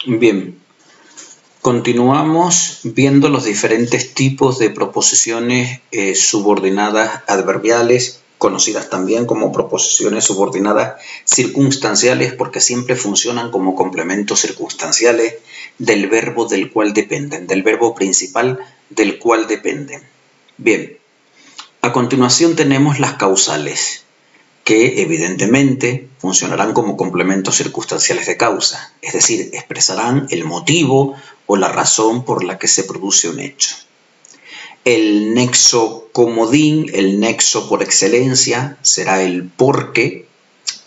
Bien, continuamos viendo los diferentes tipos de proposiciones subordinadas adverbiales, conocidas también como proposiciones subordinadas circunstanciales, porque siempre funcionan como complementos circunstanciales del verbo del cual dependen, del verbo principal del cual dependen. Bien, a continuación tenemos las causales, que evidentemente funcionarán como complementos circunstanciales de causa, es decir, expresarán el motivo o la razón por la que se produce un hecho. El nexo comodín, el nexo por excelencia, será el porque,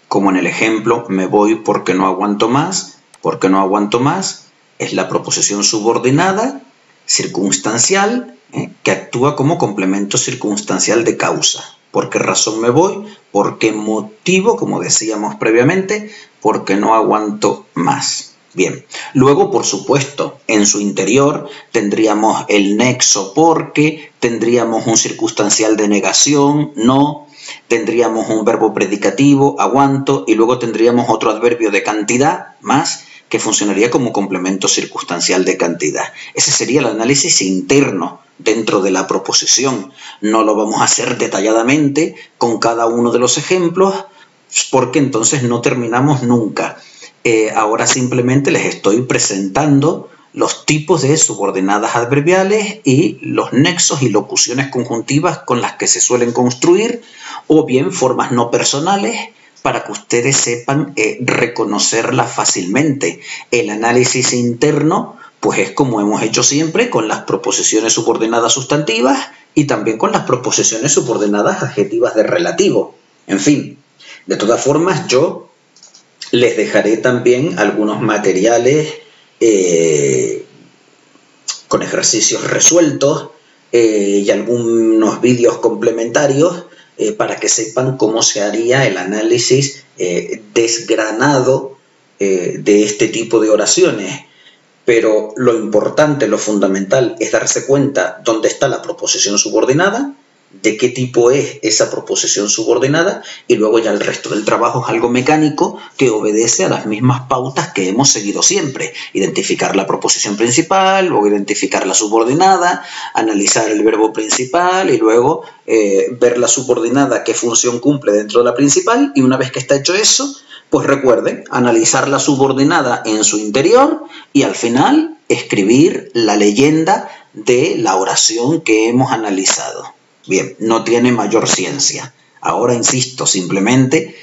como en el ejemplo, me voy porque no aguanto más. Porque no aguanto más es la proposición subordinada circunstancial que actúa como complemento circunstancial de causa. ¿Por qué razón me voy? ¿Por qué motivo? Como decíamos previamente, porque no aguanto más. Bien, luego, por supuesto, en su interior tendríamos el nexo porque, tendríamos un circunstancial de negación, no, tendríamos un verbo predicativo, aguanto, y luego tendríamos otro adverbio de cantidad, más, que funcionaría como complemento circunstancial de cantidad. Ese sería el análisis interno dentro de la proposición. No lo vamos a hacer detalladamente con cada uno de los ejemplos, porque entonces no terminamos nunca. Ahora simplemente les estoy presentando los tipos de subordinadas adverbiales y los nexos y locuciones conjuntivas con las que se suelen construir, o bien formas no personales, para que ustedes sepan reconocerlas fácilmente. El análisis interno, pues es como hemos hecho siempre con las proposiciones subordinadas sustantivas y también con las proposiciones subordinadas adjetivas de relativo. En fin, de todas formas, yo les dejaré también algunos materiales con ejercicios resueltos y algunos vídeos complementarios para que sepan cómo se haría el análisis desgranado de este tipo de oraciones. Pero lo importante, lo fundamental, es darse cuenta dónde está la proposición subordinada, de qué tipo es esa proposición subordinada, y luego ya el resto del trabajo es algo mecánico que obedece a las mismas pautas que hemos seguido siempre. Identificar la proposición principal, luego identificar la subordinada, analizar el verbo principal y luego ver la subordinada qué función cumple dentro de la principal, y una vez que está hecho eso, pues recuerden, analizar la subordinada en su interior y al final escribir la leyenda de la oración que hemos analizado. Bien, no tiene mayor ciencia. Ahora, insisto, simplemente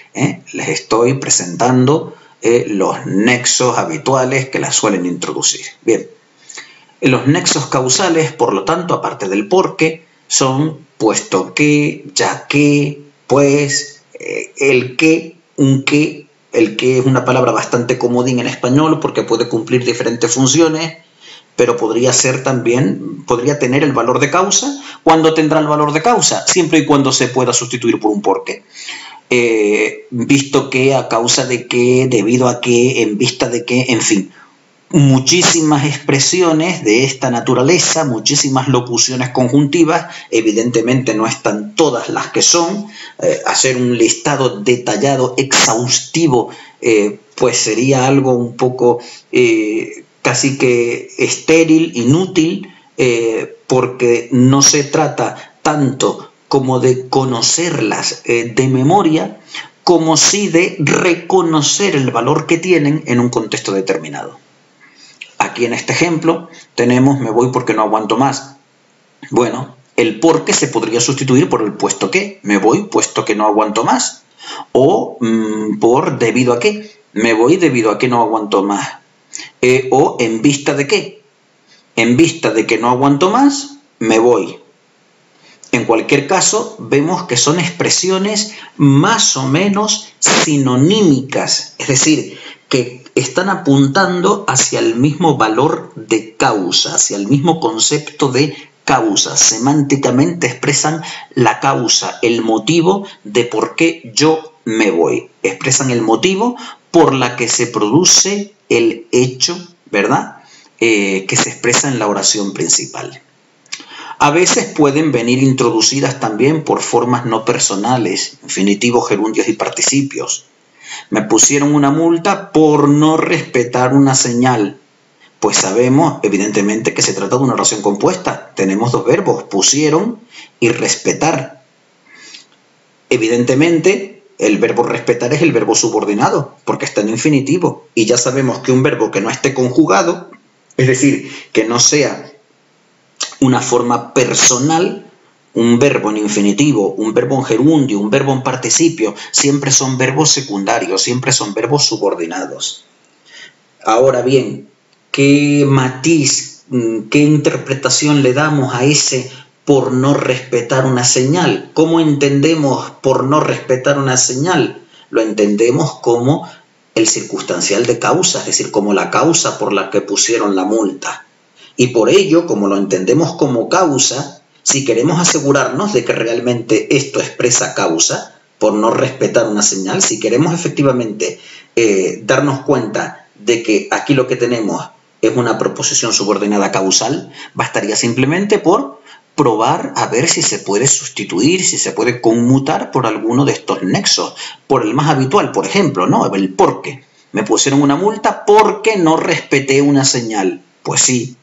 les estoy presentando los nexos habituales que las suelen introducir. Bien, los nexos causales, por lo tanto, aparte del porque, son puesto que, ya que, pues, el que, un que. El que es una palabra bastante comodín en español porque puede cumplir diferentes funciones, pero podría ser también, podría tener el valor de causa. ¿Cuándo tendrá el valor de causa? Siempre y cuando se pueda sustituir por un porque. Visto que, a causa de que, debido a que, en vista de que, en fin. Muchísimas expresiones de esta naturaleza, muchísimas locuciones conjuntivas, evidentemente no están todas las que son. Hacer un listado detallado, exhaustivo, pues sería algo un poco casi que estéril, inútil, porque no se trata tanto como de conocerlas de memoria, como sí de reconocer el valor que tienen en un contexto determinado. Aquí en este ejemplo tenemos me voy porque no aguanto más. Bueno, el porque se podría sustituir por el puesto que. Me voy puesto que no aguanto más. O por debido a qué. Me voy debido a que no aguanto más. O en vista de qué. En vista de que no aguanto más, me voy. En cualquier caso, vemos que son expresiones más o menos sinonímicas. Es decir, que están apuntando hacia el mismo valor de causa, hacia el mismo concepto de causa. Semánticamente expresan la causa, el motivo de por qué yo me voy. Expresan el motivo por la que se produce el hecho, ¿verdad? Que se expresa en la oración principal. A veces pueden venir introducidas también por formas no personales, infinitivos, gerundios y participios. Me pusieron una multa por no respetar una señal. Pues sabemos, evidentemente, que se trata de una oración compuesta. Tenemos dos verbos, pusieron y respetar. Evidentemente, el verbo respetar es el verbo subordinado, porque está en infinitivo. Y ya sabemos que un verbo que no esté conjugado, es decir, que no sea una forma personal, un verbo en infinitivo, un verbo en gerundio, un verbo en participio, siempre son verbos secundarios, siempre son verbos subordinados. Ahora bien, ¿qué matiz, qué interpretación le damos a ese por no respetar una señal? ¿Cómo entendemos por no respetar una señal? Lo entendemos como el circunstancial de causa, es decir, como la causa por la que pusieron la multa. Y por ello, como lo entendemos como causa, si queremos asegurarnos de que realmente esto expresa causa, por no respetar una señal, si queremos efectivamente darnos cuenta de que aquí lo que tenemos es una proposición subordinada causal, bastaría simplemente por probar a ver si se puede sustituir, si se puede conmutar por alguno de estos nexos, por el más habitual, por ejemplo, ¿no? El por qué. Me pusieron una multa porque no respeté una señal. Pues sí,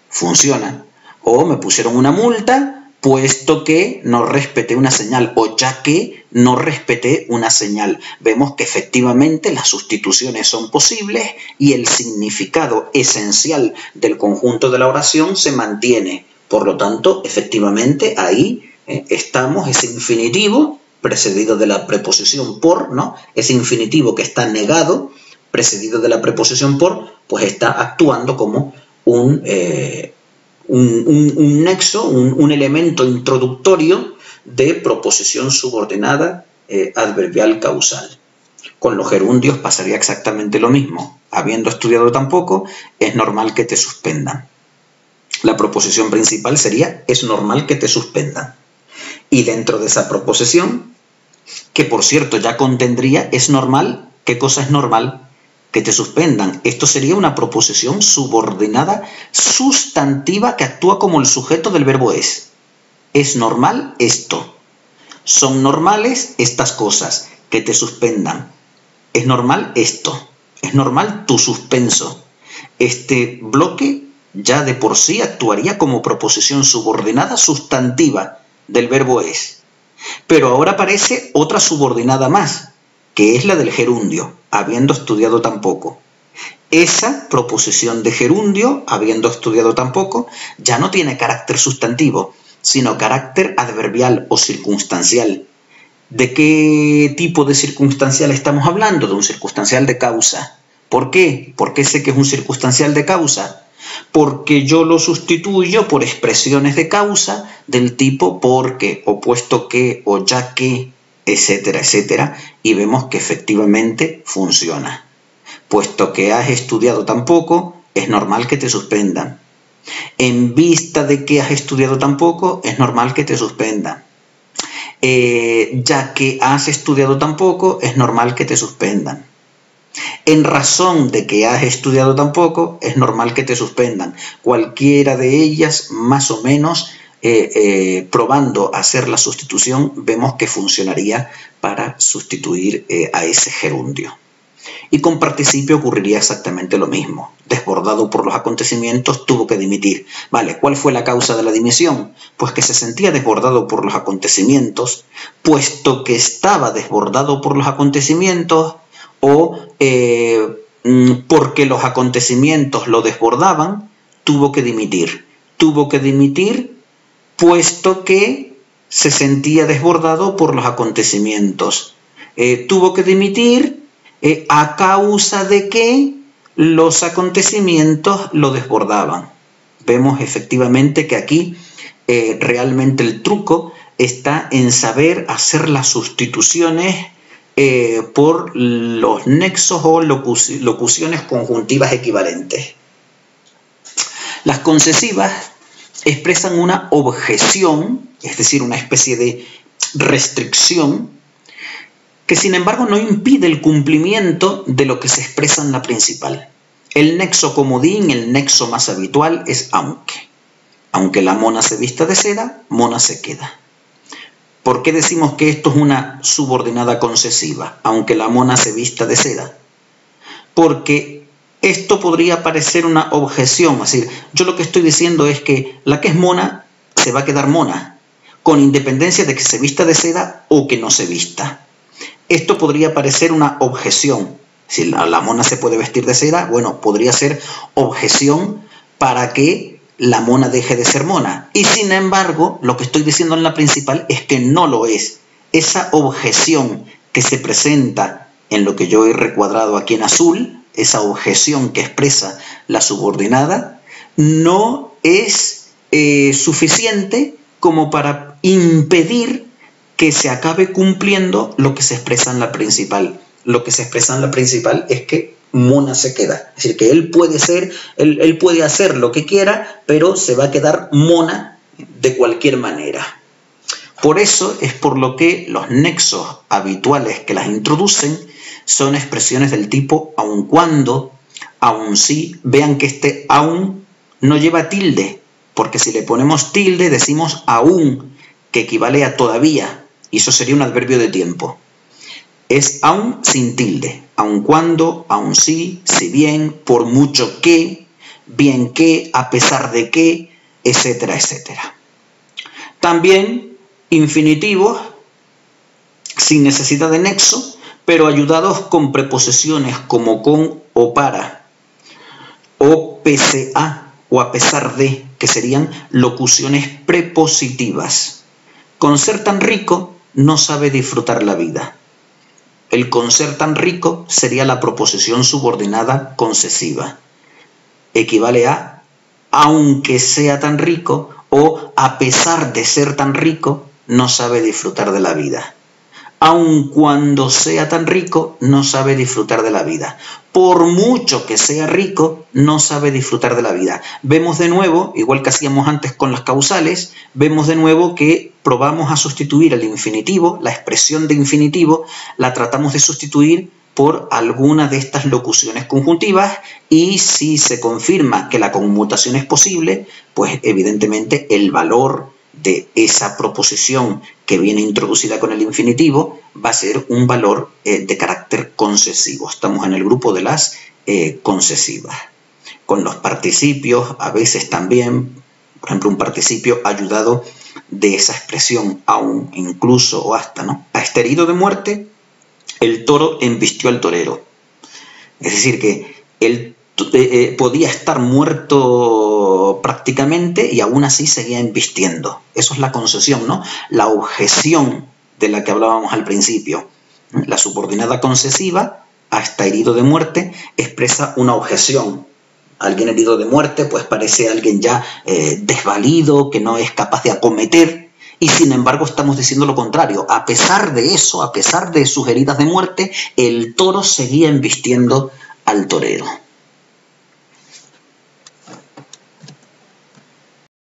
funciona. O me pusieron una multa puesto que no respeté una señal, o ya que no respeté una señal. Vemos que efectivamente las sustituciones son posibles y el significado esencial del conjunto de la oración se mantiene. Por lo tanto, efectivamente, ahí estamos, ese infinitivo precedido de la preposición por, ¿no? Ese infinitivo que está negado, precedido de la preposición por, pues está actuando como un nexo, un elemento introductorio de proposición subordinada adverbial causal. Con los gerundios pasaría exactamente lo mismo. Habiendo estudiado tan poco, es normal que te suspendan. La proposición principal sería, es normal que te suspendan. Y dentro de esa proposición, que por cierto ya contendría, es normal, ¿qué cosa es normal? Que te suspendan. Esto sería una proposición subordinada sustantiva que actúa como el sujeto del verbo es. Es normal esto. Son normales estas cosas. Que te suspendan. Es normal esto. Es normal tu suspenso. Este bloque ya de por sí actuaría como proposición subordinada sustantiva del verbo es. Pero ahora aparece otra subordinada más, que es la del gerundio, habiendo estudiado tan poco. Esa proposición de gerundio, habiendo estudiado tan poco, ya no tiene carácter sustantivo, sino carácter adverbial o circunstancial. ¿De qué tipo de circunstancial estamos hablando? De un circunstancial de causa. ¿Por qué? ¿Por qué sé que es un circunstancial de causa? Porque yo lo sustituyo por expresiones de causa del tipo porque, o puesto que, o ya que, etcétera, etcétera, y vemos que efectivamente funciona. Puesto que has estudiado tan poco, es normal que te suspendan. En vista de que has estudiado tan poco, es normal que te suspendan. Ya que has estudiado tan poco, es normal que te suspendan. En razón de que has estudiado tan poco, es normal que te suspendan. Cualquiera de ellas, más o menos, probando hacer la sustitución, vemos que funcionaría para sustituir a ese gerundio. Y con participio ocurriría exactamente lo mismo. Desbordado por los acontecimientos, tuvo que dimitir. Vale, ¿cuál fue la causa de la dimisión? Pues que se sentía desbordado por los acontecimientos, puesto que estaba desbordado por los acontecimientos, o porque los acontecimientos lo desbordaban, tuvo que dimitir. Tuvo que dimitir puesto que se sentía desbordado por los acontecimientos. Tuvo que dimitir a causa de que los acontecimientos lo desbordaban. Vemos efectivamente que aquí realmente el truco está en saber hacer las sustituciones por los nexos o locuciones conjuntivas equivalentes. Las concesivas expresan una objeción, es decir, una especie de restricción, que sin embargo no impide el cumplimiento de lo que se expresa en la principal. El nexo comodín, el nexo más habitual es aunque. Aunque la mona se vista de seda, mona se queda. ¿Por qué decimos que esto es una subordinada concesiva, aunque la mona se vista de seda? Porque esto podría parecer una objeción, es decir, yo lo que estoy diciendo es que la que es mona se va a quedar mona, con independencia de que se vista de seda o que no se vista. Esto podría parecer una objeción. Si la mona se puede vestir de seda, bueno, podría ser objeción para que la mona deje de ser mona. Y sin embargo, lo que estoy diciendo en la principal es que no lo es. Esa objeción que se presenta en lo que yo he recuadrado aquí en azul, esa objeción que expresa la subordinada, no es suficiente como para impedir que se acabe cumpliendo lo que se expresa en la principal. Lo que se expresa en la principal es que mona se queda. Es decir, que él puede hacer lo que quiera, pero se va a quedar mona de cualquier manera. Por eso es por lo que los nexos habituales que las introducen son expresiones del tipo aun cuando, aun si. Vean que este aun no lleva tilde, porque si le ponemos tilde decimos aún, que equivale a todavía, y eso sería un adverbio de tiempo. Es aún sin tilde, aun cuando, aun si bien, por mucho que, bien que, a pesar de que, etcétera, etcétera. También infinitivos sin necesidad de nexo, pero ayudados con preposiciones como con o para, o pese a, o a pesar de, que serían locuciones prepositivas. Con ser tan rico no sabe disfrutar la vida. El con ser tan rico sería la proposición subordinada concesiva. Equivale a aunque sea tan rico o a pesar de ser tan rico no sabe disfrutar de la vida. Aun cuando sea tan rico no sabe disfrutar de la vida. Por mucho que sea rico no sabe disfrutar de la vida. Vemos de nuevo, igual que hacíamos antes con las causales, vemos de nuevo que probamos a sustituir el infinitivo, la expresión de infinitivo, la tratamos de sustituir por alguna de estas locuciones conjuntivas y si se confirma que la conmutación es posible, pues evidentemente el valor de esa proposición que viene introducida con el infinitivo va a ser un valor de carácter concesivo. Estamos en el grupo de las concesivas. Con los participios, a veces también, por ejemplo, un participio ayudado de esa expresión, aún, incluso o hasta, ¿no? A este herido de muerte, el toro embistió al torero. Es decir, que él podía estar muerto prácticamente y aún así seguía embistiendo. Eso es la concesión, ¿no? La objeción de la que hablábamos al principio. La subordinada concesiva, hasta herido de muerte, expresa una objeción. Alguien herido de muerte, pues parece alguien ya desvalido, que no es capaz de acometer, y sin embargo estamos diciendo lo contrario. A pesar de eso, a pesar de sus heridas de muerte, el toro seguía embistiendo al torero.